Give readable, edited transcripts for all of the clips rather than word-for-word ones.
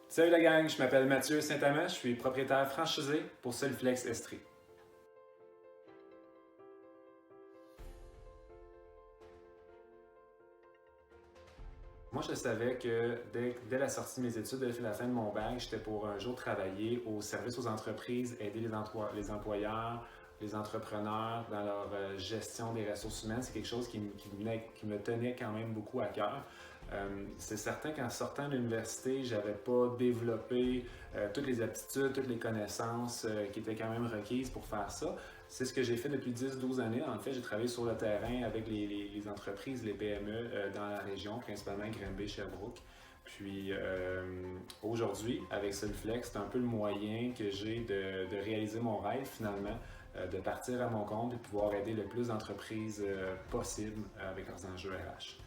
Salut la gang, je m'appelle Mathieu Saint-Amand, je suis propriétaire franchisé pour Solflex Estrie. Moi, je savais que dès la sortie de mes études, dès la fin de mon bac, j'étais pour un jour travailler au service aux entreprises, aider les employeurs, les entrepreneurs dans leur gestion des ressources humaines. C'est quelque chose qui me tenait quand même beaucoup à cœur. C'est certain qu'en sortant de l'université, je n'avais pas développé toutes les aptitudes, toutes les connaissances qui étaient quand même requises pour faire ça. C'est ce que j'ai fait depuis 10-12 années. En fait, j'ai travaillé sur le terrain avec les entreprises, les PME dans la région, principalement Granby, Sherbrooke. Puis aujourd'hui, avec Solflex, c'est un peu le moyen que j'ai de réaliser mon rêve finalement, de partir à mon compte et pouvoir aider le plus d'entreprises possible avec leurs enjeux RH.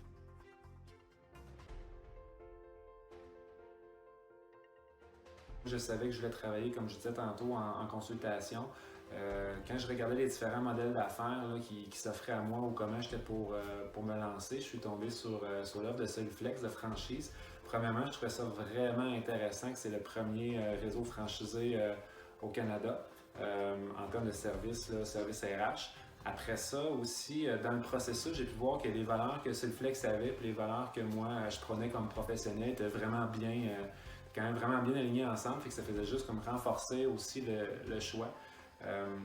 Je savais que je voulais travailler, comme je disais tantôt, en consultation. Quand je regardais les différents modèles d'affaires qui s'offraient à moi ou comment j'étais pour me lancer, je suis tombé sur l'offre de Solflex de franchise. Premièrement, je trouvais ça vraiment intéressant que c'est le premier réseau franchisé au Canada en termes de service RH. Après ça aussi, dans le processus, j'ai pu voir que les valeurs que Solflex avait et les valeurs que moi je prenais comme professionnel étaient vraiment quand même vraiment bien alignés ensemble, fait que ça faisait juste comme renforcer aussi le choix. Euh,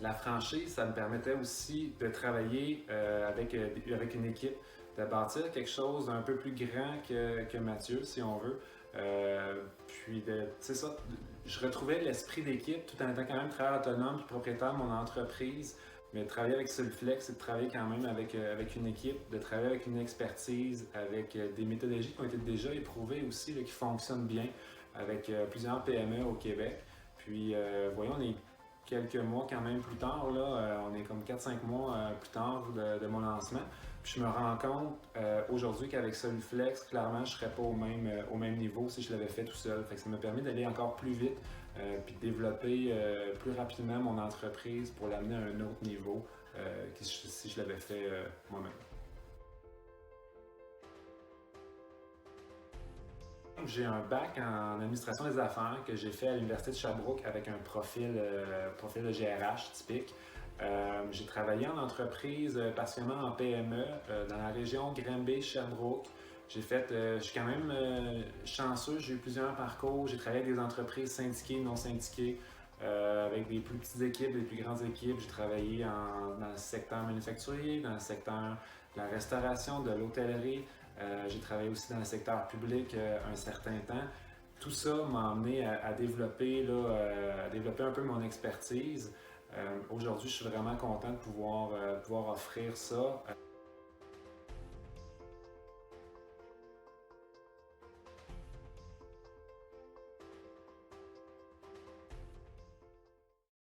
la franchise, ça me permettait aussi de travailler avec une équipe, de bâtir quelque chose d'un peu plus grand que Mathieu, si on veut. C'est ça, je retrouvais l'esprit d'équipe tout en étant quand même travailleur autonome et propriétaire de mon entreprise. Mais de travailler avec Solflex, c'est de travailler quand même avec une équipe, de travailler avec une expertise, avec des méthodologies qui ont été déjà éprouvées aussi, là, qui fonctionnent bien avec plusieurs PME au Québec. Puis, voyons, on est quelques mois quand même plus tard, là, on est comme 4-5 mois plus tard de mon lancement. Puis je me rends compte aujourd'hui qu'avec Solflex, clairement, je ne serais pas au même niveau si je l'avais fait tout seul. Fait que ça m'a permis d'aller encore plus vite puis de développer plus rapidement mon entreprise pour l'amener à un autre niveau que si je l'avais fait moi-même. J'ai un bac en administration des affaires que j'ai fait à l'Université de Sherbrooke avec un profil de GRH typique. J'ai travaillé en entreprise, particulièrement en PME, dans la région Granby-Sherbrooke. Je suis quand même chanceux, j'ai eu plusieurs parcours. J'ai travaillé avec des entreprises syndiquées, non syndiquées, avec des plus petites équipes, des plus grandes équipes. J'ai travaillé dans le secteur manufacturier, dans le secteur de la restauration, de l'hôtellerie. J'ai travaillé aussi dans le secteur public un certain temps. Tout ça m'a amené à développer, à développer un peu mon expertise. Aujourd'hui, je suis vraiment content de pouvoir offrir ça.